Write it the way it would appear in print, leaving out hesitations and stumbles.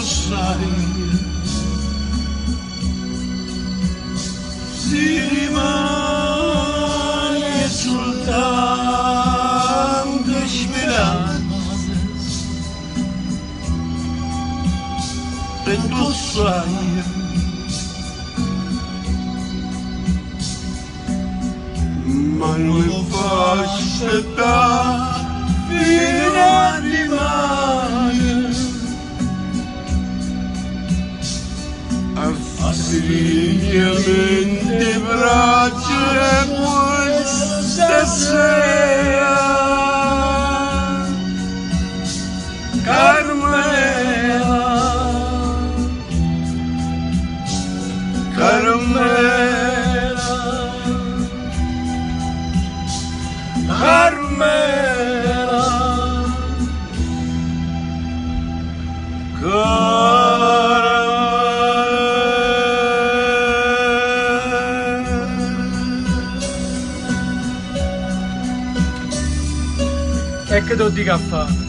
sai, si rimane soltanto speranza, e tu sai, ma non fa aspettare fino a rimane a stringere braccia questa sera, Carmela, Carmela, Carmela, E che devo dire a fare?